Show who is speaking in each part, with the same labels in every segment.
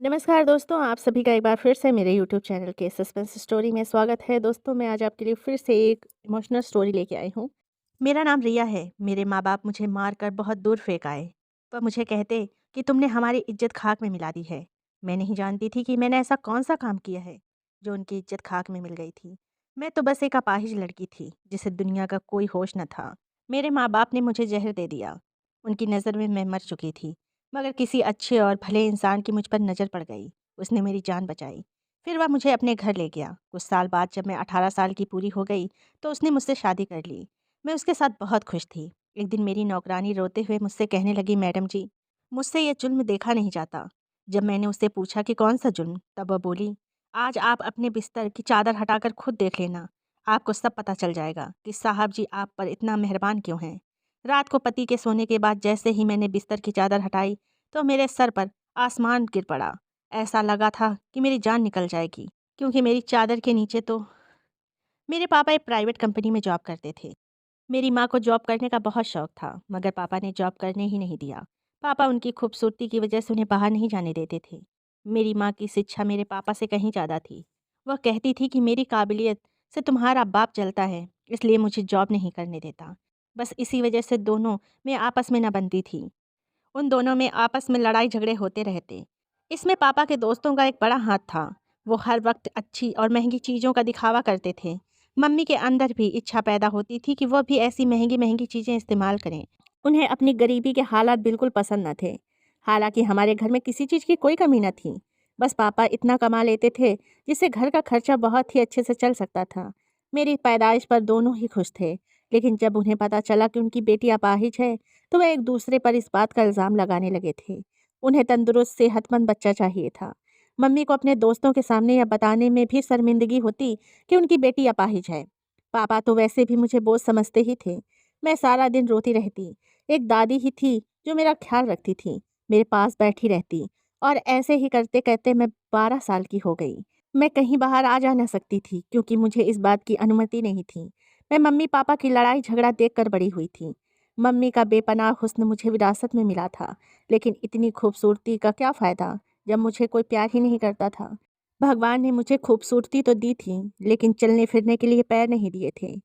Speaker 1: नमस्कार दोस्तों, आप सभी का एक बार फिर से मेरे यूट्यूब चैनल के सस्पेंस स्टोरी में स्वागत है। दोस्तों, मैं आज आपके लिए फिर से एक इमोशनल स्टोरी लेके आई हूँ। मेरा नाम रिया है। मेरे माँ-बाप मुझे मारकर बहुत दूर फेंक आए। वह मुझे कहते कि तुमने हमारी इज़्ज़त खाक में मिला दी है। मैं नहीं जानती थी कि मैंने ऐसा कौन-सा काम किया है, जो उनकी इज़्ज़त खाक में मिल गई थी। मैं तो बस एक अपाहिज लड़की थी, जिसे दुनिया का कोई होश न था। मेरे माँ-बाप ने मुझे ज़हर दे दिया। उनकी नज़र में मैं मर चुकी थी, मगर किसी अच्छे और भले इंसान की मुझ पर नज़र पड़ गई। उसने मेरी जान बचाई। फिर वह मुझे अपने घर ले गया। कुछ साल बाद जब मैं 18 साल की पूरी हो गई, तो उसने मुझसे शादी कर ली। मैं उसके साथ बहुत खुश थी। एक दिन मेरी नौकरानी रोते हुए मुझसे कहने लगी, मैडम जी, मुझसे ये जुल्म देखा नहीं जाता। जब मैंने उससे पूछा कि कौन सा जुल्म, तब वह बोली, आज आप अपने बिस्तर की चादर हटाकर खुद देख लेना। आपको सब पता चल जाएगा कि साहब जी आप पर इतना मेहरबान क्यों हैं। रात को पति के सोने के बाद जैसे ही मैंने बिस्तर की चादर हटाई, तो मेरे सर पर आसमान गिर पड़ा। ऐसा लगा था कि मेरी जान निकल जाएगी, क्योंकि मेरी चादर के नीचे तो मेरे पापा एक प्राइवेट कंपनी में जॉब करते थे। मेरी माँ को जॉब करने का बहुत शौक था, मगर पापा ने जॉब करने ही नहीं दिया। पापा उनकी खूबसूरती की वजह से उन्हें बाहर नहीं जाने देते थे। मेरी माँ की शिक्षा मेरे पापा से कहीं ज़्यादा थी। वह कहती थी कि मेरी काबिलियत से तुम्हारा बाप जलता है, इसलिए मुझे जॉब नहीं करने देता। बस इसी वजह से दोनों में आपस में न बनती थी। उन दोनों में आपस में लड़ाई झगड़े होते रहते। इसमें पापा के दोस्तों का एक बड़ा हाथ था। वो हर वक्त अच्छी और महंगी चीज़ों का दिखावा करते थे। मम्मी के अंदर भी इच्छा पैदा होती थी कि वह भी ऐसी महंगी महंगी चीज़ें इस्तेमाल करें। उन्हें अपनी गरीबी के हालात बिल्कुल पसंद न थे। हालांकि हमारे घर में किसी चीज़ की कोई कमी न थी। बस पापा इतना कमा लेते थे जिससे घर का खर्चा बहुत ही अच्छे से चल सकता था। मेरी पैदाइश पर दोनों ही खुश थे। लेकिन जब उन्हें पता चला कि उनकी बेटी अपाहिज है, तो वह एक दूसरे पर इस बात का इल्ज़ाम लगाने लगे थे। उन्हें तंदुरुस्त सेहतमंद बच्चा चाहिए था। मम्मी को अपने दोस्तों के सामने यह बताने में भी शर्मिंदगी होती कि उनकी बेटी अपाहिज है। पापा तो वैसे भी मुझे बोझ समझते ही थे। मैं सारा दिन रोती रहती। एक दादी ही थी जो मेरा ख्याल रखती थी, मेरे पास बैठी रहती। और ऐसे ही करते करते मैं 12 साल की हो गई। मैं कहीं बाहर आ जा न सकती थी, क्योंकि मुझे इस बात की अनुमति नहीं थी। मैं मम्मी पापा की लड़ाई झगड़ा देखकर बड़ी हुई थी। मम्मी का बेपनाह हुस्न मुझे विरासत में मिला था, लेकिन इतनी खूबसूरती का क्या फ़ायदा जब मुझे कोई प्यार ही नहीं करता था। भगवान ने मुझे खूबसूरती तो दी थी, लेकिन चलने फिरने के लिए पैर नहीं दिए थे।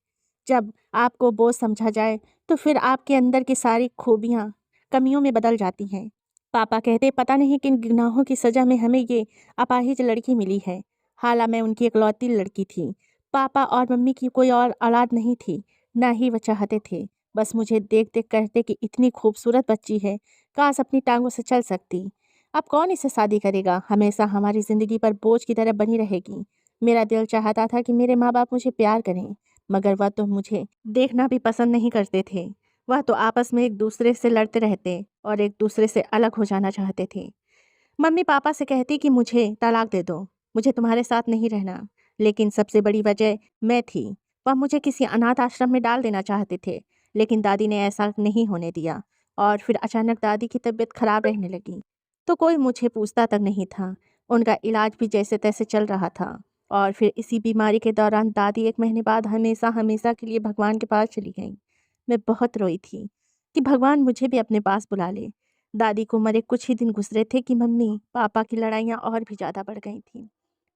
Speaker 1: जब आपको बोझ समझा जाए, तो फिर आपके अंदर की सारी खूबियाँ कमियों में बदल जाती हैं। पापा कहते, पता नहीं किन गुनाहों की सज़ा में हमें ये अपाहिज लड़की मिली है। हालां मैं उनकी इकलौती लड़की थी। पापा और मम्मी की कोई और औलाद नहीं थी, ना ही वह चाहते थे। बस मुझे देख देख कहते कि इतनी खूबसूरत बच्ची है, काश अपनी टांगों से चल सकती। अब कौन इसे शादी करेगा, हमेशा हमारी ज़िंदगी पर बोझ की तरह बनी रहेगी। मेरा दिल चाहता था कि मेरे माँ बाप मुझे प्यार करें, मगर वह तो मुझे देखना भी पसंद नहीं करते थे। वह तो आपस में एक दूसरे से लड़ते रहते और एक दूसरे से अलग हो जाना चाहते थे। मम्मी पापा से कहती कि मुझे तलाक दे दो, मुझे तुम्हारे साथ नहीं रहना। लेकिन सबसे बड़ी वजह मैं थी। वह मुझे किसी अनाथ आश्रम में डाल देना चाहते थे, लेकिन दादी ने ऐसा नहीं होने दिया। और फिर अचानक दादी की तबीयत खराब रहने लगी, तो कोई मुझे पूछता तक नहीं था। उनका इलाज भी जैसे तैसे चल रहा था। और फिर इसी बीमारी के दौरान दादी 1 महीने बाद हमेशा हमेशा के लिए भगवान के पास चली गई। मैं बहुत रोई थी कि भगवान मुझे भी अपने पास बुला ले। दादी को मरे कुछ ही दिन गुजरे थे कि मम्मी पापा की लड़ाइयाँ और भी ज़्यादा बढ़ गई थीं।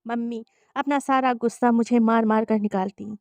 Speaker 1: मम्मी अपना सारा गुस्सा मुझे मार मार कर निकालती।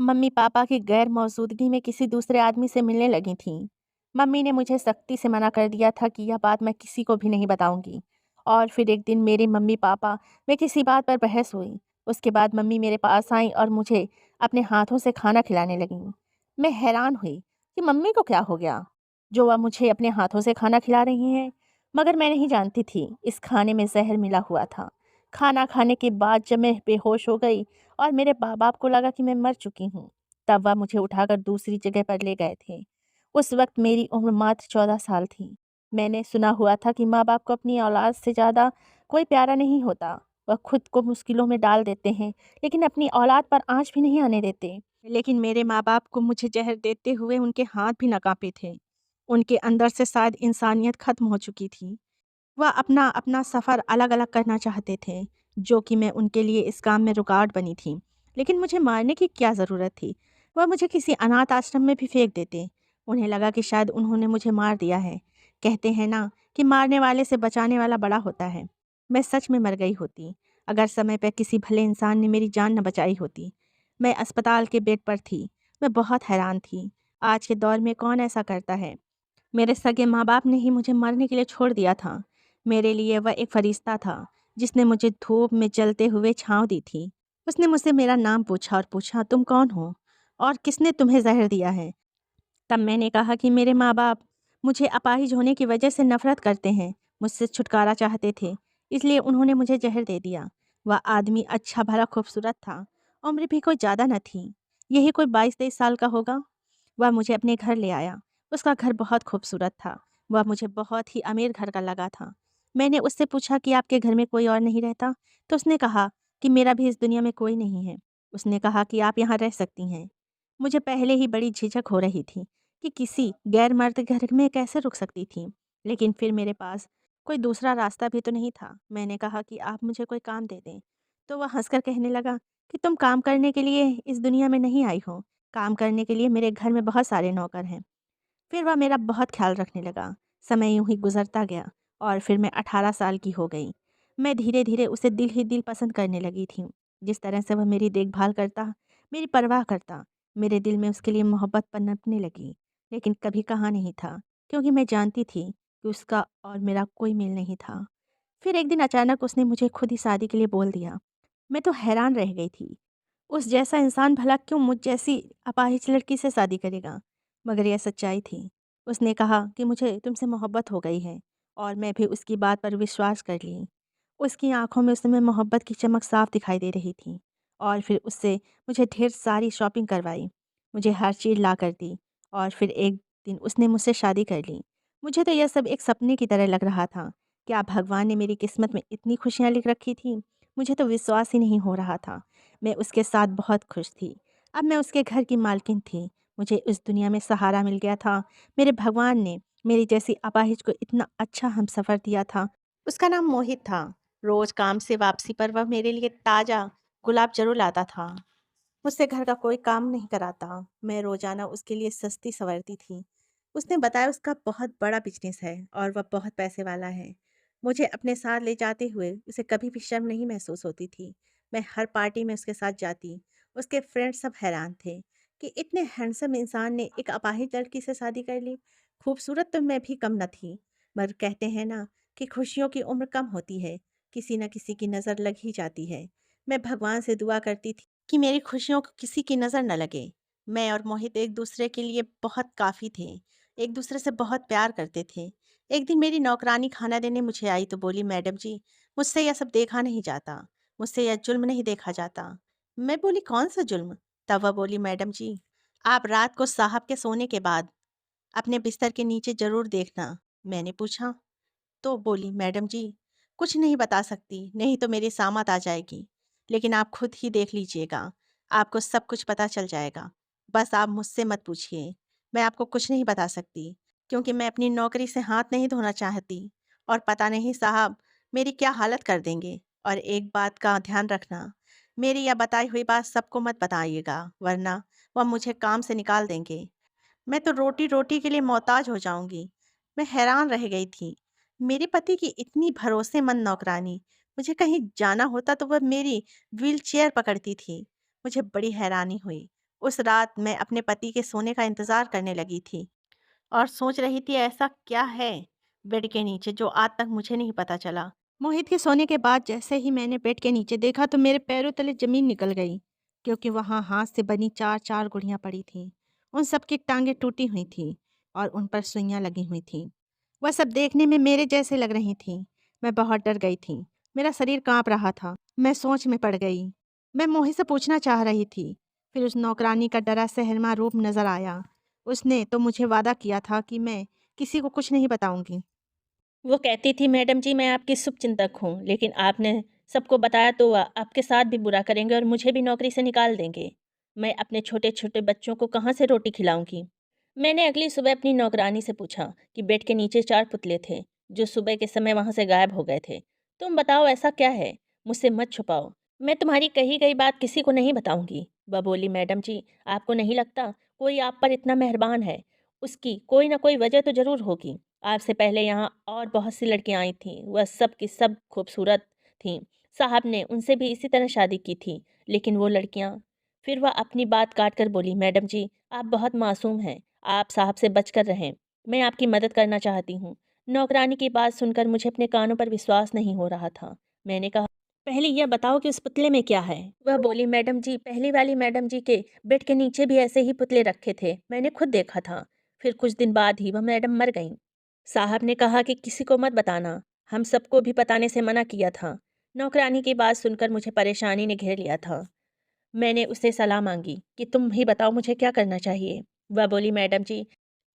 Speaker 1: मम्मी पापा की गैर मौजूदगी में किसी दूसरे आदमी से मिलने लगी थीं। मम्मी ने मुझे सख्ती से मना कर दिया था कि यह बात मैं किसी को भी नहीं बताऊंगी। और फिर एक दिन मेरे मम्मी पापा में किसी बात पर बहस हुई। उसके बाद मम्मी मेरे पास आई और मुझे अपने हाथों से खाना खिलाने लगीं। मैं हैरान हुई कि मम्मी को क्या हो गया, जो वह मुझे अपने हाथों से खाना खिला रही हैं। मगर मैं नहीं जानती थी इस खाने में जहर मिला हुआ था। खाना खाने के बाद जब मैं बेहोश हो गई और मेरे माँ बाप को लगा कि मैं मर चुकी हूँ, तब वह मुझे उठाकर दूसरी जगह पर ले गए थे। उस वक्त मेरी उम्र मात्र 14 साल थी। मैंने सुना हुआ था कि माँ बाप को अपनी औलाद से ज़्यादा कोई प्यारा नहीं होता। वह खुद को मुश्किलों में डाल देते हैं, लेकिन अपनी औलाद पर आँच भी नहीं आने देते। लेकिन मेरे माँ बाप को मुझे जहर देते हुए उनके हाथ भी न काँपे थे। उनके अंदर से शायद इंसानियत खत्म हो चुकी थी। वह अपना अपना सफ़र अलग अलग करना चाहते थे, जो कि मैं उनके लिए इस काम में रुकावट बनी थी। लेकिन मुझे मारने की क्या ज़रूरत थी। वह मुझे किसी अनाथ आश्रम में भी फेंक देते। उन्हें लगा कि शायद उन्होंने मुझे मार दिया है। कहते हैं ना कि मारने वाले से बचाने वाला बड़ा होता है। मैं सच में मर गई होती, अगर समय पर किसी भले इंसान ने मेरी जान न बचाई होती। मैं अस्पताल के बेड पर थी। मैं बहुत हैरान थी। आज के दौर में कौन ऐसा करता है? मेरे सगे माँ-बाप ने ही मुझे मरने के लिए छोड़ दिया था। मेरे लिए वह एक फरिश्ता था, जिसने मुझे धूप में जलते हुए छाँव दी थी। उसने मुझसे मेरा नाम पूछा और पूछा, तुम कौन हो? और किसने तुम्हें ज़हर दिया है? तब मैंने कहा कि मेरे माँ-बाप मुझे अपाहिज होने की वजह से नफ़रत करते हैं, मुझसे छुटकारा चाहते थे, इसलिए उन्होंने मुझे ज़हर दे दिया। वह आदमी अच्छा-भला खूबसूरत था, उम्र भी कोई ज़्यादा न थी, यही कोई 22-23 साल का होगा। वह मुझे अपने घर ले आया। उसका घर बहुत खूबसूरत था। वह मुझे बहुत ही अमीर घर का लगा था। मैंने उससे पूछा कि आपके घर में कोई और नहीं रहता? तो उसने कहा कि मेरा भी इस दुनिया में कोई नहीं है। उसने कहा कि आप यहाँ रह सकती हैं। मुझे पहले ही बड़ी झिझक हो रही थी कि किसी गैर मर्द घर में कैसे रुक सकती थी। लेकिन फिर मेरे पास कोई दूसरा रास्ता भी तो नहीं था। मैंने कहा कि आप मुझे कोई काम दे दें। तो वह हँसकर कहने लगा कि तुम काम करने के लिए इस दुनिया में नहीं आई हो। काम करने के लिए मेरे घर में बहुत सारे नौकर हैं। फिर वह मेरा बहुत ख्याल रखने लगा। समय यूं ही गुजरता गया और फिर मैं 18 साल की हो गई। मैं धीरे धीरे उसे दिल ही दिल पसंद करने लगी थी। जिस तरह से वह मेरी देखभाल करता, मेरी परवाह करता, मेरे दिल में उसके लिए मोहब्बत पनपने लगी। लेकिन कभी कहा नहीं था, क्योंकि मैं जानती थी कि उसका और मेरा कोई मेल नहीं था। फिर एक दिन अचानक उसने मुझे खुद ही शादी के लिए बोल दिया। मैं तो हैरान रह गई थी। उस जैसा इंसान भला क्यों मुझ जैसी अपाहिज लड़की से शादी करेगा? मगर यह सच्चाई थी। उसने कहा कि मुझे तुमसे मोहब्बत हो गई है और मैं भी उसकी बात पर विश्वास कर ली। उसकी आंखों में उस समय मोहब्बत की चमक साफ दिखाई दे रही थी और फिर उससे मुझे ढेर सारी शॉपिंग करवाई। मुझे हर चीज़ ला कर दी और फिर एक दिन उसने मुझसे शादी कर ली। मुझे तो यह सब एक सपने की तरह लग रहा था। क्या भगवान ने मेरी किस्मत में इतनी खुशियाँ लिख रखी थी? मुझे तो विश्वास ही नहीं हो रहा था। मैं उसके साथ बहुत खुश थी। अब मैं उसके घर की मालकिन थी। मुझे इस दुनिया में सहारा मिल गया था। मेरे भगवान ने मेरी जैसी अपाहिज को इतना अच्छा हमसफ़र दिया था। उसका नाम मोहित था। रोज़ काम से वापसी पर वह मेरे लिए ताज़ा गुलाब ज़रूर लाता था। मुझसे घर का कोई काम नहीं कराता। मैं रोज़ाना उसके लिए सजती संवरती थी। उसने बताया उसका बहुत बड़ा बिज़नेस है और वह बहुत पैसे वाला है। मुझे अपने साथ ले जाते हुए उसे कभी भी शर्म नहीं महसूस होती थी। मैं हर पार्टी में उसके साथ जाती। उसके फ्रेंड्स सब हैरान थे कि इतने हैंडसम इंसान ने एक अपाहिज लड़की से शादी कर ली। खूबसूरत तो मैं भी कम न थी, मगर कहते हैं ना कि खुशियों की उम्र कम होती है, किसी न किसी की नज़र लग ही जाती है। मैं भगवान से दुआ करती थी कि मेरी खुशियों को किसी की नज़र न लगे। मैं और मोहित एक दूसरे के लिए बहुत काफ़ी थे, एक दूसरे से बहुत प्यार करते थे। एक दिन मेरी नौकरानी खाना देने मुझे आई तो बोली, मैडम जी, मुझसे यह सब देखा नहीं जाता, मुझसे यह जुल्म नहीं देखा जाता। मैं बोली, कौन सा जुल्म? तब वह बोली, मैडम जी, आप रात को साहब के सोने के बाद अपने बिस्तर के नीचे ज़रूर देखना। मैंने पूछा तो बोली, मैडम जी, कुछ नहीं बता सकती, नहीं तो मेरी सामत आ जाएगी। लेकिन आप खुद ही देख लीजिएगा, आपको सब कुछ पता चल जाएगा। बस आप मुझसे मत पूछिए, मैं आपको कुछ नहीं बता सकती, क्योंकि मैं अपनी नौकरी से हाथ नहीं धोना चाहती और पता नहीं साहब मेरी क्या हालत कर देंगे। और एक बात का ध्यान रखना, मेरी यह बताई हुई बात सबको मत बताइएगा, वरना वह मुझे काम से निकाल देंगे। मैं तो रोटी-रोटी के लिए मोहताज हो जाऊँगी। मैं हैरान रह गई थी। मेरे पति की इतनी भरोसेमंद नौकरानी, मुझे कहीं जाना होता तो वह मेरी व्हीलचेयर पकड़ती थी। मुझे बड़ी हैरानी हुई। उस रात मैं अपने पति के सोने का इंतज़ार करने लगी थी और सोच रही थी ऐसा क्या है बेड के नीचे जो आज तक मुझे नहीं पता चला। मोहित के सोने के बाद जैसे ही मैंने बेड के नीचे देखा तो मेरे पैरों तले ज़मीन निकल गई, क्योंकि वहाँ हाथ से बनी 4-4 गुड़ियाँ पड़ी थीं। उन सब की टाँगें टूटी हुई थीं और उन पर सुइयाँ लगी हुई थीं। वह सब देखने में मेरे जैसे लग रही थीं। मैं बहुत डर गई थी। मेरा शरीर काँप रहा था। मैं सोच में पड़ गई। मैं मोहित से पूछना चाह रही थी। फिर उस नौकरानी का डरा सहमा रूप नज़र आया। उसने तो मुझे वादा किया था कि मैं किसी को कुछ नहीं बताऊँगी। वो कहती थी, मैडम जी, मैं आपकी शुभचिंतक हूँ, लेकिन आपने सबको बताया तो आपके साथ भी बुरा करेंगे और मुझे भी नौकरी से निकाल देंगे। मैं अपने छोटे-छोटे बच्चों को कहाँ से रोटी खिलाऊँगी? मैंने अगली सुबह अपनी नौकरानी से पूछा कि बेड के नीचे 4 पुतले थे, जो सुबह के समय वहाँ से गायब हो गए थे। तुम बताओ ऐसा क्या है? मुझसे मत छुपाओ। मैं तुम्हारी कही गई बात किसी को नहीं बताऊँगी। वह बोली, मैडम जी, आपको नहीं लगता कोई आप पर इतना मेहरबान है? उसकी कोई न कोई वजह तो ज़रूर होगी। आपसे पहले यहाँ और बहुत सी लड़कियाँ आई थीं, वह सब की सब खूबसूरत थीं। साहब ने उनसे भी इसी तरह शादी की थी, लेकिन वो लड़कियाँ। फिर वह अपनी बात काट कर बोली, मैडम जी, आप बहुत मासूम हैं, आप साहब से बचकर रहें। मैं आपकी मदद करना चाहती हूँ। नौकरानी की बात सुनकर मुझे अपने कानों पर विश्वास नहीं हो रहा था। मैंने कहा, पहले यह बताओ कि उस पुतले में क्या है? वह बोली, मैडम जी, पहली वाली मैडम जी के बेड के नीचे भी ऐसे ही पुतले रखे थे, मैंने खुद देखा था। फिर कुछ दिन बाद ही वह मैडम मर गईं। साहब ने कहा कि किसी को मत बताना, हम सबको भी बताने से मना किया था। नौकरानी की बात सुनकर मुझे परेशानी ने घेर लिया था। मैंने उससे सलाह मांगी कि तुम ही बताओ मुझे क्या करना चाहिए। वह बोली, मैडम जी,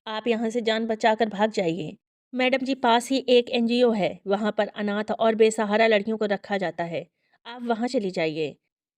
Speaker 1: आप यहाँ से जान बचाकर भाग जाइए। मैडम जी, पास ही एक एनजीओ है, वहाँ पर अनाथ और बेसहारा लड़कियों को रखा जाता है। आप वहाँ चली जाइए।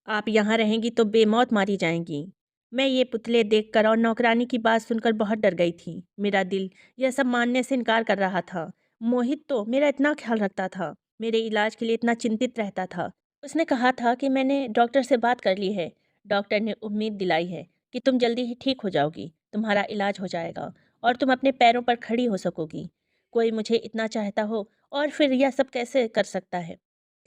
Speaker 1: आप यहाँ रहेंगी तो बेमौत मारी जाएंगी। मैं ये पुतले देखकर और नौकरानी की बात सुनकर बहुत डर गई थी। मेरा दिल यह सब मानने से इनकार कर रहा था। मोहित तो मेरा इतना ख्याल रखता था, मेरे इलाज के लिए इतना चिंतित रहता था। उसने कहा था कि मैंने डॉक्टर से बात कर ली है। डॉक्टर ने उम्मीद दिलाई है कि तुम जल्दी ही ठीक हो जाओगी, तुम्हारा इलाज हो जाएगा और तुम अपने पैरों पर खड़ी हो सकोगी। कोई मुझे इतना चाहता हो और फिर यह सब कैसे कर सकता है?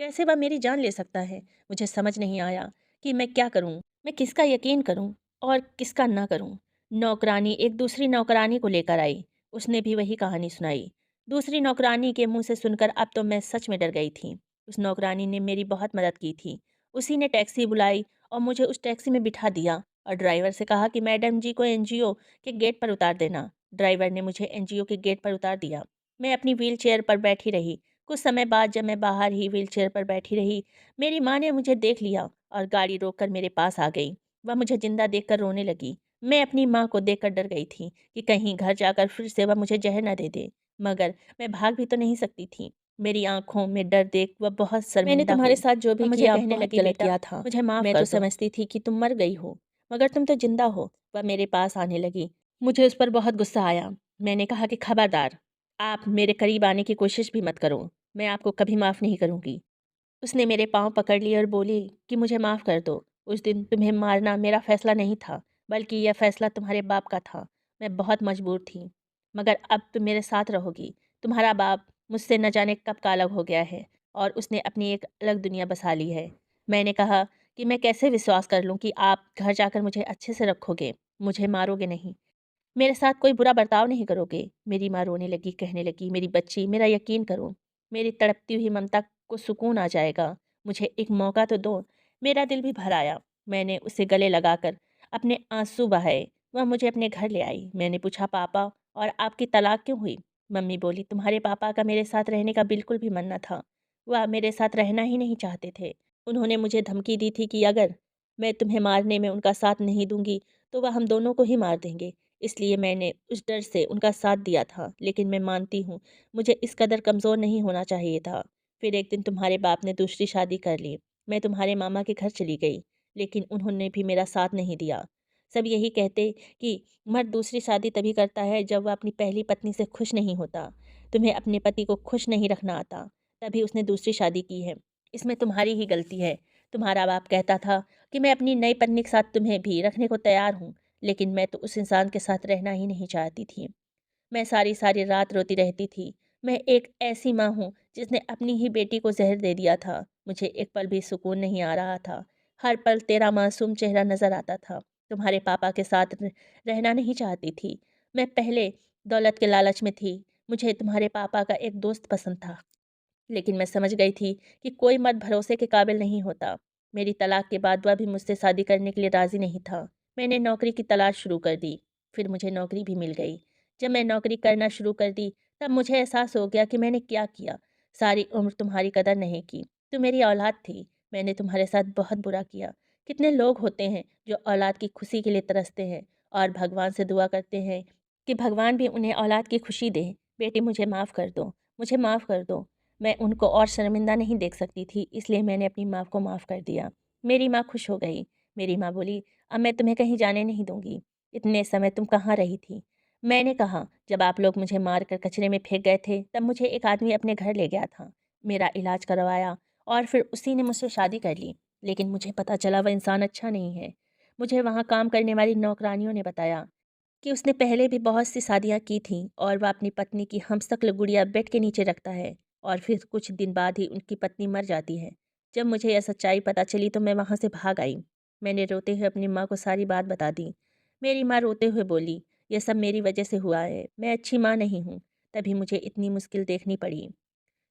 Speaker 1: कैसे वह मेरी जान ले सकता है? मुझे समझ नहीं आया कि मैं क्या करूं? मैं किसका यकीन करूं और किसका ना करूं? नौकरानी एक दूसरी नौकरानी को लेकर आई। उसने भी वही कहानी सुनाई। दूसरी नौकरानी के मुंह से सुनकर अब तो मैं सच में डर गई थी। उस नौकरानी ने मेरी बहुत मदद की थी। उसी ने टैक्सी बुलाई और मुझे उस टैक्सी में बिठा दिया और ड्राइवर से कहा कि मैडम जी को एनजीओ के गेट पर उतार देना। ड्राइवर ने मुझे एनजीओ के गेट पर उतार दिया। मैं अपनी व्हीलचेयर पर बैठी रही। कुछ समय बाद जब मैं बाहर ही व्हीलचेयर पर बैठी रही, मेरी माँ ने मुझे देख लिया और गाड़ी रोककर मेरे पास आ गई। वह मुझे जिंदा देखकर रोने लगी। मैं अपनी माँ को देखकर डर गई थी कि कहीं घर जाकर फिर से वह मुझे जहर न दे दे। मगर मैं भाग भी तो नहीं सकती थी। मेरी आंखों में डर देख वह बहुत शर्मिंदा मैंने तुम्हारे
Speaker 2: हुई।
Speaker 1: साथ जो भी
Speaker 2: मुझे
Speaker 1: किया
Speaker 2: कहने
Speaker 1: बहुत
Speaker 2: लगी,
Speaker 1: गलत
Speaker 2: बेटा,
Speaker 1: किया था,
Speaker 2: मुझे माफ़
Speaker 1: मैं
Speaker 2: कर
Speaker 1: तो
Speaker 2: दो।
Speaker 1: समझती थी कि तुम मर गई हो, मगर तुम तो जिंदा हो। वह मेरे पास आने लगी। मुझे उस पर बहुत गुस्सा आया। मैंने कहा कि खबरदार, आप मेरे करीब आने की कोशिश भी मत करो, मैं आपको कभी माफ़ नहीं करूँगी। उसने मेरे पाँव पकड़ लिए और बोली कि मुझे माफ़ कर दो। उस दिन तुम्हें मारना मेरा फ़ैसला नहीं था, बल्कि यह फ़ैसला तुम्हारे बाप का था। मैं बहुत मजबूर थी, मगर अब तुम मेरे साथ रहोगी। तुम्हारा बाप मुझसे न जाने कब का अलग हो गया है और उसने अपनी एक अलग दुनिया बसा ली है। मैंने कहा कि मैं कैसे विश्वास कर लूँ कि आप घर जाकर मुझे अच्छे से रखोगे, मुझे मारोगे नहीं। मेरे साथ कोई बुरा बर्ताव नहीं करोगे। मेरी माँ रोने लगी, कहने लगी, मेरी बच्ची, मेरा यकीन करो, मेरी तड़पती हुई ममता को सुकून आ जाएगा। मुझे एक मौका तो दो। मेरा दिल भी भर आया। मैंने उसे गले लगाकर अपने आंसू बहाए। वह मुझे अपने घर ले आई। मैंने पूछा, पापा, और आपकी तलाक क्यों हुई? मम्मी बोली, तुम्हारे पापा का मेरे साथ रहने का बिल्कुल भी मन न था। वह मेरे साथ रहना ही नहीं चाहते थे। उन्होंने मुझे धमकी दी थी कि अगर मैं तुम्हें मारने में उनका साथ नहीं दूंगी तो वह हम दोनों को ही मार देंगे। इसलिए मैंने उस डर से उनका साथ दिया था, लेकिन मैं मानती हूँ मुझे इस कदर कमज़ोर नहीं होना चाहिए था। फिर एक दिन तुम्हारे बाप ने दूसरी शादी कर ली। मैं तुम्हारे मामा के घर चली गई, लेकिन उन्होंने भी मेरा साथ नहीं दिया। सब यही कहते कि मर्द दूसरी शादी तभी करता है जब वह अपनी पहली पत्नी से खुश नहीं होता। तुम्हें अपने पति को खुश नहीं रखना आता, तभी उसने दूसरी शादी की है। इसमें तुम्हारी ही गलती है। तुम्हारा बाप कहता था कि मैं अपनी नई पत्नी के साथ तुम्हें भी रखने को तैयार हूँ, लेकिन मैं तो उस इंसान के साथ रहना ही नहीं चाहती थी। मैं सारी सारी रात रोती रहती थी। मैं एक ऐसी माँ हूँ जिसने अपनी ही बेटी को ज़हर दे दिया था। मुझे एक पल भी सुकून नहीं आ रहा था। हर पल तेरा मासूम चेहरा नज़र आता था। तुम्हारे पापा के साथ रहना नहीं चाहती थी। मैं पहले दौलत के लालच में थी। मुझे तुम्हारे पापा का एक दोस्त पसंद था, लेकिन मैं समझ गई थी कि कोई मर्द भरोसे के काबिल नहीं होता। मेरी तलाक के बाद वह भी मुझसे शादी करने के लिए राज़ी नहीं था। मैंने नौकरी की तलाश शुरू कर दी। फिर मुझे नौकरी भी मिल गई। जब मैं नौकरी करना शुरू कर दी, तब मुझे एहसास हो गया कि मैंने क्या किया। सारी उम्र तुम्हारी कदर नहीं की। तुम मेरी औलाद थी। मैंने तुम्हारे साथ बहुत बुरा किया। कितने लोग होते हैं जो औलाद की खुशी के लिए तरसते हैं और भगवान से दुआ करते हैं कि भगवान भी उन्हें औलाद की खुशी दे। बेटी, मुझे माफ़ कर दो, मुझे माफ़ कर दो। मैं उनको और शर्मिंदा नहीं देख सकती थी, इसलिए मैंने अपनी माँ को माफ़ कर दिया। मेरी माँ खुश हो गई। मेरी माँ बोली, अब मैं तुम्हें कहीं जाने नहीं दूँगी। इतने समय तुम कहाँ रही थी? मैंने कहा, जब आप लोग मुझे मार कर कचरे में फेंक गए थे, तब मुझे एक आदमी अपने घर ले गया था। मेरा इलाज करवाया और फिर उसी ने मुझसे शादी कर ली। लेकिन मुझे पता चला वह इंसान अच्छा नहीं है। मुझे वहाँ काम करने वाली नौकरानियों ने बताया। कि उसने पहले भी बहुत सी शादियाँ की थीं और वह अपनी पत्नी की हमशक्ल गुड़िया बेड के नीचे रखता है और फिर कुछ दिन बाद ही उनकी पत्नी मर जाती है। जब मुझे यह सच्चाई पता चली तो मैं वहाँ से भाग आई। मैंने रोते हुए अपनी माँ को सारी बात बता दी। मेरी माँ रोते हुए बोली, यह सब मेरी वजह से हुआ है, मैं अच्छी माँ नहीं हूँ, तभी मुझे इतनी मुश्किल देखनी पड़ी।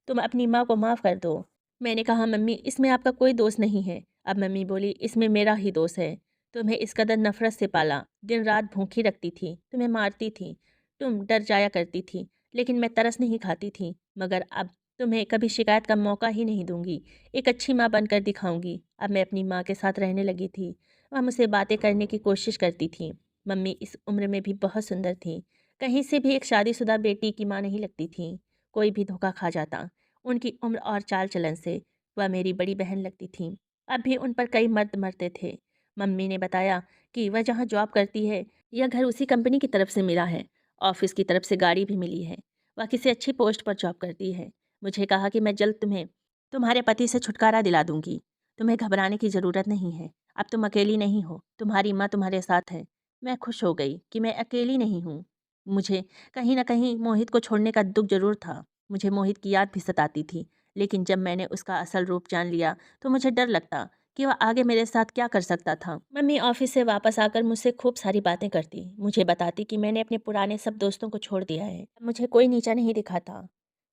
Speaker 1: तुम अपनी माँ को माफ़ कर दो। मैंने कहा, मम्मी इसमें आपका कोई दोष नहीं है। अब मम्मी बोली, इसमें मेरा ही दोष है। तुम्हें इस कदर नफ़रत से पाला, दिन रात भूखी रखती थी, तुम्हें मारती थी, तुम डर जाया करती थी, लेकिन मैं तरस नहीं खाती थी। मगर अब तुम्हें कभी शिकायत का मौका ही नहीं दूंगी, एक अच्छी माँ बनकर दिखाऊंगी। अब मैं अपनी माँ के साथ रहने लगी थी। वह मुझसे बातें करने की कोशिश करती थी। मम्मी इस उम्र में भी बहुत सुंदर थी, कहीं से भी एक शादीशुदा बेटी की माँ नहीं लगती थी। कोई भी धोखा खा जाता। उनकी उम्र और चाल चलन से वह मेरी बड़ी बहन लगती थीं। अब भी उन पर कई मर्द मरते थे। मम्मी ने बताया कि वह जहाँ जॉब करती है, यह घर उसी कंपनी की तरफ से मिला है। ऑफिस की तरफ से गाड़ी भी मिली है। वह किसी अच्छी पोस्ट पर जॉब करती है। मुझे कहा कि मैं जल्द तुम्हें तुम्हारे पति से छुटकारा दिला दूंगी। तुम्हें घबराने की ज़रूरत नहीं है। अब तुम अकेली नहीं हो, तुम्हारी माँ तुम्हारे साथ है। मैं खुश हो गई कि मैं अकेली नहीं हूँ। मुझे कहीं न कहीं मोहित को छोड़ने का दुख ज़रूर था। मुझे मोहित की याद भी सताती थी, लेकिन जब मैंने उसका असल रूप जान लिया तो मुझे डर लगता कि वह आगे मेरे साथ क्या कर सकता था। मम्मी ऑफिस से वापस आकर मुझसे खूब सारी बातें करती, मुझे बताती कि मैंने अपने पुराने सब दोस्तों को छोड़ दिया है, अब मुझे कोई नीचा नहीं दिखाता।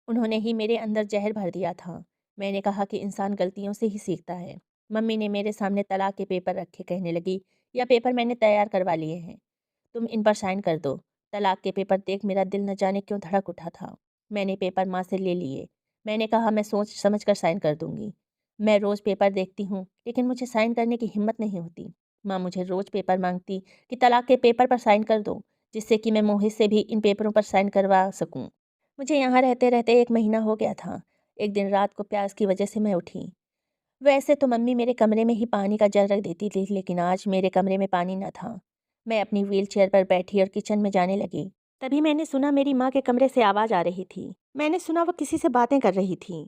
Speaker 1: उन्होंने ही मेरे अंदर जहर भर दिया था। मैंने कहा कि इंसान गलतियों से ही सीखता है। मम्मी ने मेरे सामने तलाक के पेपर रखे, कहने लगी, यह पेपर मैंने तैयार करवा लिए हैं, तुम इन पर साइन कर दो। तलाक के पेपर देख मेरा दिल न जाने क्यों धड़क उठा था। मैंने पेपर माँ से ले लिए। मैंने कहा, मैं सोच समझ कर साइन कर दूंगी। मैं रोज़ पेपर देखती हूँ, लेकिन मुझे साइन करने की हिम्मत नहीं होती। माँ मुझे रोज़ पेपर मांगती कि तलाक के पेपर पर साइन कर दो, जिससे कि मैं मोहित से भी इन पेपरों पर साइन करवा सकूँ। मुझे यहाँ रहते रहते 1 महीना हो गया था। एक दिन रात को प्यास की वजह से मैं उठी। वैसे तो मम्मी मेरे कमरे में ही पानी का जग रख देती थी, लेकिन आज मेरे कमरे में पानी न था। मैं अपनी व्हीलचेयर पर बैठी और किचन में जाने लगी। तभी मैंने सुना मेरी माँ के कमरे से आवाज़ आ रही थी। मैंने सुना वो किसी से बातें कर रही थी।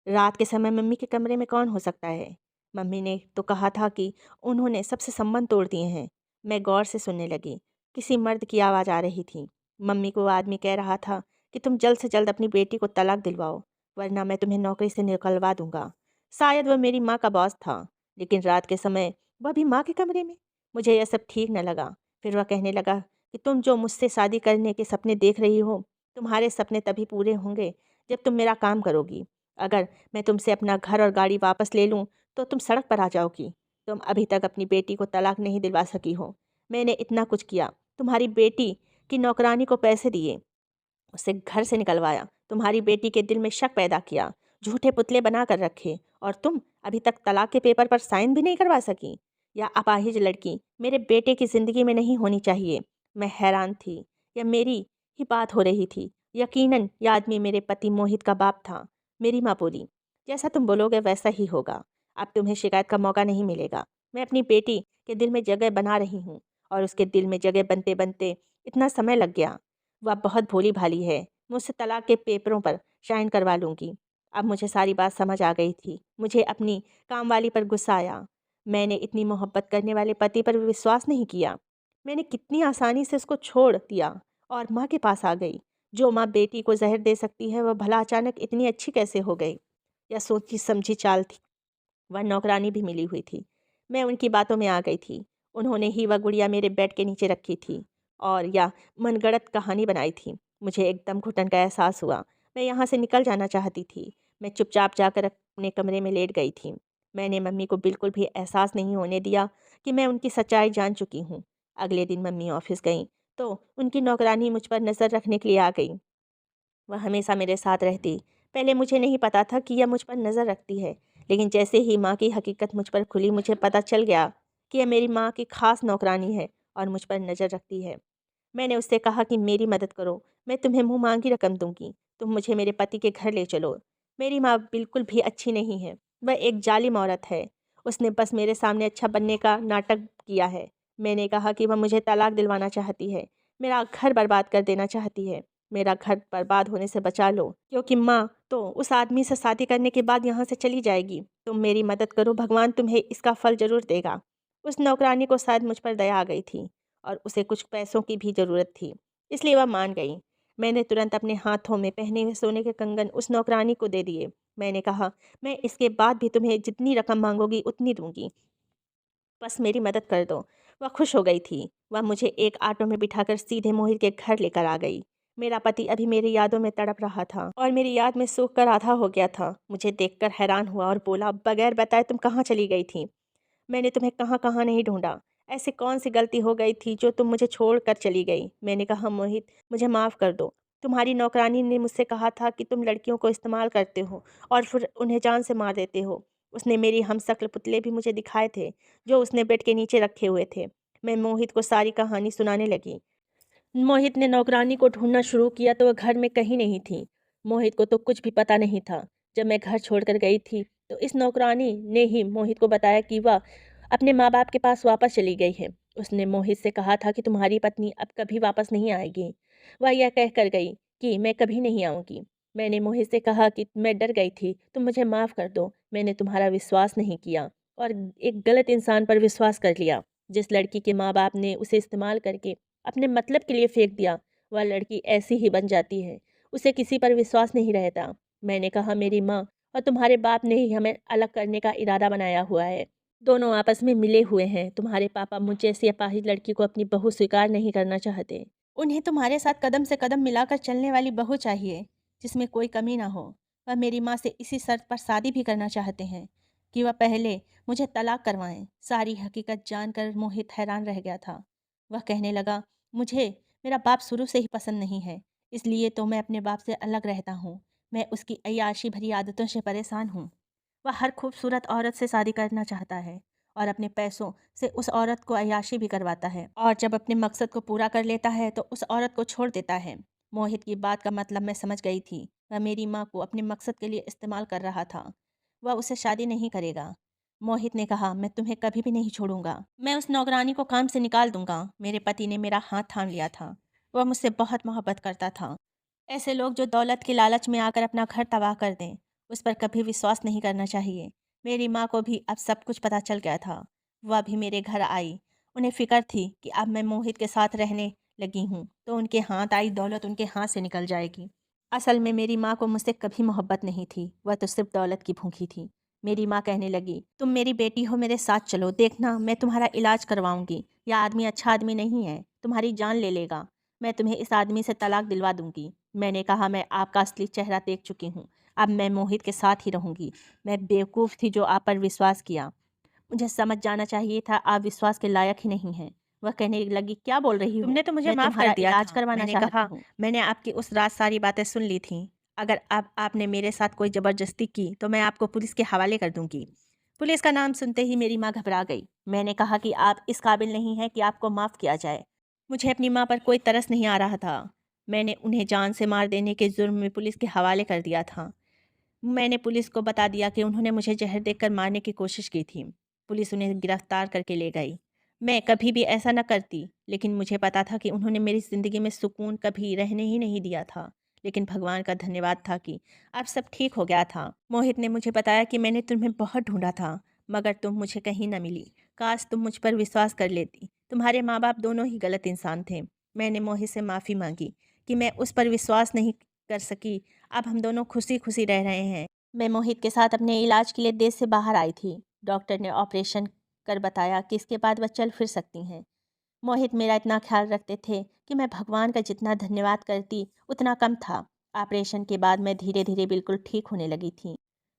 Speaker 1: रात के समय मम्मी के कमरे में कौन हो सकता है? मम्मी ने तो कहा था कि उन्होंने सबसे संबंध तोड़ दिए हैं। मैं गौर से सुनने लगी। किसी मर्द की आवाज़ आ रही थी। मम्मी को वो आदमी कह रहा था कि तुम जल्द से जल्द अपनी बेटी को तलाक दिलवाओ, वरना मैं तुम्हें नौकरी से निकलवा दूंगा। शायद वह मेरी माँ का बॉस था, लेकिन रात के समय वह भी माँ के कमरे में। मुझे यह सब ठीक न लगा। फिर वह कहने लगा कि तुम जो मुझसे शादी करने के सपने देख रही हो, तुम्हारे सपने तभी पूरे होंगे जब तुम मेरा काम करोगी। अगर मैं तुमसे अपना घर और गाड़ी वापस ले लूँ तो तुम सड़क पर आ जाओगी। तुम अभी तक अपनी बेटी को तलाक नहीं दिलवा सकी हो। मैंने इतना कुछ किया, तुम्हारी बेटी की नौकरानी को पैसे दिए, उसे घर से निकलवाया, तुम्हारी बेटी के दिल में शक पैदा किया, झूठे पुतले बना कर रखे, और तुम अभी तक तलाक के पेपर पर साइन भी नहीं करवा सकी। यह अपाहिज लड़की मेरे बेटे की ज़िंदगी में नहीं होनी चाहिए। मैं हैरान थी। यह मेरी ही बात हो रही थी। यकीनन यह आदमी मेरे पति मोहित का बाप था। मेरी माँ बोली, जैसा तुम बोलोगे वैसा ही होगा। अब तुम्हें शिकायत का मौका नहीं मिलेगा। मैं अपनी बेटी के दिल में जगह बना रही हूँ, और उसके दिल में जगह बनते बनते इतना समय लग गया। वह बहुत भोली भाली है। मुझसे तलाक के पेपरों पर साइन करवा लूँगी। अब मुझे सारी बात समझ आ गई थी। मुझे अपनी कामवाली पर गुस्सा आया। मैंने इतनी मोहब्बत करने वाले पति पर विश्वास नहीं किया। मैंने कितनी आसानी से उसको छोड़ दिया और माँ के पास आ गई। जो माँ बेटी को जहर दे सकती है, वह भला अचानक इतनी अच्छी कैसे हो गई? यह सोची समझी चाल थी। वह नौकरानी भी मिली हुई थी। मैं उनकी बातों में आ गई थी। उन्होंने ही वह गुड़िया मेरे बेड के नीचे रखी थी और या मनगढ़ंत कहानी बनाई थी। मुझे एकदम घुटन का एहसास हुआ। मैं यहाँ से निकल जाना चाहती थी। मैं चुपचाप जाकर अपने कमरे में लेट गई थी। मैंने मम्मी को बिल्कुल भी एहसास नहीं होने दिया कि मैं उनकी सच्चाई जान चुकी हूँ। अगले दिन मम्मी ऑफिस गईं तो उनकी नौकरानी मुझ पर नज़र रखने के लिए आ गई। वह हमेशा मेरे साथ रहती। पहले मुझे नहीं पता था कि यह मुझ पर नज़र रखती है, लेकिन जैसे ही माँ की हकीकत मुझ पर खुली, मुझे पता चल गया कि यह मेरी माँ की खास नौकरानी है और मुझ पर नज़र रखती है। मैंने उससे कहा कि मेरी मदद करो, मैं तुम्हें मुँह मांगी रकम दूंगी, तुम मुझे मेरे पति के घर ले चलो। मेरी माँ बिल्कुल भी अच्छी नहीं है, वह एक जालिम औरत है। उसने बस मेरे सामने अच्छा बनने का नाटक किया है। मैंने कहा कि वह मुझे तलाक दिलवाना चाहती है, मेरा घर बर्बाद कर देना चाहती है। मेरा घर बर्बाद होने से बचा लो, क्योंकि माँ तो उस आदमी से शादी करने के बाद यहाँ से चली जाएगी। तुम मेरी मदद करो, भगवान तुम्हें इसका फल ज़रूर देगा। उस नौकरानी को शायद मुझ पर दया आ गई थी और उसे कुछ पैसों की भी ज़रूरत थी, इसलिए वह मान गई। मैंने तुरंत अपने हाथों में पहने हुए सोने के कंगन उस नौकरानी को दे दिए। मैंने कहा, मैं इसके बाद भी तुम्हें जितनी रकम मांगोगी उतनी दूंगी, बस मेरी मदद कर दो। वह खुश हो गई थी। वह मुझे एक ऑटो में बिठाकर सीधे मोहित के घर लेकर आ गई। मेरा पति अभी मेरी यादों में तड़प रहा था और मेरी याद में सूख कर आधा हो गया था। मुझे देखकर हैरान हुआ और बोला, बगैर बताए तुम कहाँ चली गई थी? मैंने तुम्हें कहाँ कहाँ नहीं ढूंढा। ऐसी कौन सी गलती हो गई थी जो तुम मुझे छोड़ कर चली गई? मैंने कहा, मोहित मुझे माफ़ कर दो। तुम्हारी नौकरानी ने मुझसे कहा था कि तुम लड़कियों को इस्तेमाल करते हो और फिर उन्हें जान से मार देते हो। उसने मेरी हमशक्ल पुतले भी मुझे दिखाए थे जो उसने बेड के नीचे रखे हुए थे। मैं मोहित को सारी कहानी सुनाने लगी। मोहित ने नौकरानी को ढूंढना शुरू किया तो वह घर में कहीं नहीं थी। मोहित को तो कुछ भी पता नहीं था। जब मैं घर छोड़कर गई थी तो इस नौकरानी ने ही मोहित को बताया कि वह अपने माँ बाप के पास वापस चली गई है। उसने मोहित से कहा था कि तुम्हारी पत्नी अब कभी वापस नहीं आएगी। वह यह कह कर गई कि मैं कभी नहीं आऊँगी। मैंने मोहित से कहा कि मैं डर गई थी, तुम मुझे माफ़ कर दो। मैंने तुम्हारा विश्वास नहीं किया और एक गलत इंसान पर विश्वास कर लिया। जिस लड़की के माँ बाप ने उसे इस्तेमाल करके अपने मतलब के लिए फेंक दिया, वह लड़की ऐसी ही बन जाती है। उसे किसी पर विश्वास नहीं रहता। मैंने कहा, मेरी माँ और तुम्हारे बाप ने ही हमें अलग करने का इरादा बनाया हुआ है। दोनों आपस में मिले हुए हैं। तुम्हारे पापा मुझ जैसी अपाहिज लड़की को अपनी बहू स्वीकार नहीं करना चाहते। उन्हें तुम्हारे साथ कदम से कदम मिलाकर चलने वाली बहू चाहिए, जिसमें कोई कमी ना हो। वह मेरी माँ से इसी शर्त पर शादी भी करना चाहते हैं कि वह पहले मुझे तलाक करवाएं। सारी हकीकत जानकर मोहित हैरान रह गया था। वह कहने लगा, मुझे मेरा बाप शुरू से ही पसंद नहीं है, इसलिए तो मैं अपने बाप से अलग रहता हूँ। मैं उसकी अय्याशी भरी आदतों से परेशान हूँ। वह हर खूबसूरत औरत से शादी करना चाहता है और अपने पैसों से उस औरत को अय्याशी भी करवाता है, और जब अपने मकसद को पूरा कर लेता है तो उस औरत को छोड़ देता है। मोहित की बात का मतलब मैं समझ गई थी। वह मेरी माँ को अपने मकसद के लिए इस्तेमाल कर रहा था। वह उससे शादी नहीं करेगा। मोहित ने कहा, मैं तुम्हें कभी भी नहीं छोड़ूंगा। मैं उस नौकरानी को काम से निकाल दूंगा। मेरे पति ने मेरा हाथ थाम लिया था। वह मुझसे बहुत मोहब्बत करता था। ऐसे लोग जो दौलत के लालच में आकर अपना घर तबाह कर दें, उस पर कभी विश्वास नहीं करना चाहिए। मेरी माँ को भी अब सब कुछ पता चल गया था। वह भी मेरे घर आई। उन्हें फिक्र थी कि अब मैं मोहित के साथ रहने लगी हूँ तो उनके हाथ आई दौलत उनके हाथ से निकल जाएगी। असल में मेरी माँ को मुझसे कभी मोहब्बत नहीं थी। वह तो सिर्फ दौलत की भूखी थी। मेरी माँ कहने लगी, तुम मेरी बेटी हो, मेरे साथ चलो, देखना मैं तुम्हारा इलाज करवाऊंगी। यह आदमी अच्छा आदमी नहीं है, तुम्हारी जान ले लेगा। मैं तुम्हें इस आदमी से तलाक दिलवा दूंगी। मैंने कहा, मैं आपका असली चेहरा देख चुकी हूँ। अब मैं मोहित के साथ ही रहूंगी। मैं बेवकूफ़ थी जो आप पर विश्वास किया। मुझे समझ जाना चाहिए था आप विश्वास के लायक ही नहीं हैं। वह कहने लगी, क्या बोल रही हो? तुमने तो मुझे माफ़ कर दिया इलाज था। करवाना मैंने कहा, मैंने आपकी उस रात सारी बातें सुन ली थी। अगर अब आपने मेरे साथ कोई ज़बरदस्ती की तो मैं आपको पुलिस के हवाले कर दूंगी। पुलिस का नाम सुनते ही मेरी माँ घबरा गई। मैंने कहा कि आप इस काबिल नहीं हैं कि आपको माफ़ किया जाए। मुझे अपनी माँ पर कोई तरस नहीं आ रहा था। मैंने उन्हें जान से मार देने के जुर्म में पुलिस के हवाले कर दिया था। मैंने पुलिस को बता दिया कि उन्होंने मुझे जहर देकर मारने की कोशिश की थी। पुलिस उन्हें गिरफ्तार करके ले गई। मैं कभी भी ऐसा न करती, लेकिन मुझे पता था कि उन्होंने मेरी ज़िंदगी में सुकून कभी रहने ही नहीं दिया था। लेकिन भगवान का धन्यवाद था कि अब सब ठीक हो गया था। मोहित ने मुझे बताया कि मैंने तुम्हें बहुत ढूंढा था, मगर तुम मुझे कहीं न मिली। काश तुम मुझ पर विश्वास कर लेती। तुम्हारे माँ बाप दोनों ही गलत इंसान थे। मैंने मोहित से माफ़ी मांगी कि मैं उस पर विश्वास नहीं कर सकी। अब हम दोनों खुशी खुशी रह रहे हैं। मैं मोहित के साथ अपने इलाज के लिए देश से बाहर आई थी। डॉक्टर ने ऑपरेशन कर बताया कि इसके बाद वह चल फिर सकती हैं। मोहित मेरा इतना ख्याल रखते थे कि मैं भगवान का जितना धन्यवाद करती उतना कम था। ऑपरेशन के बाद मैं धीरे धीरे बिल्कुल ठीक होने लगी थी।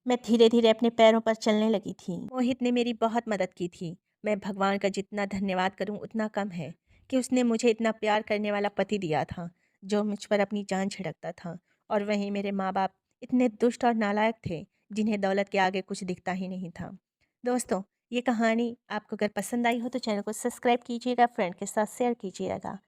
Speaker 1: मैं धीरे धीरे अपने पैरों पर चलने लगी थी। मोहित ने मेरी बहुत मदद की थी। मैं भगवान का जितना धन्यवाद करूं उतना कम है कि उसने मुझे इतना प्यार करने वाला पति दिया था जो मुझ पर अपनी जान छिड़कता था। और वहीं मेरे माँ बाप इतने दुष्ट और नालायक थे जिन्हें दौलत के आगे कुछ दिखता ही नहीं था। दोस्तों, ये कहानी आपको अगर पसंद आई हो तो चैनल को सब्सक्राइब कीजिएगा, फ्रेंड के साथ शेयर कीजिएगा।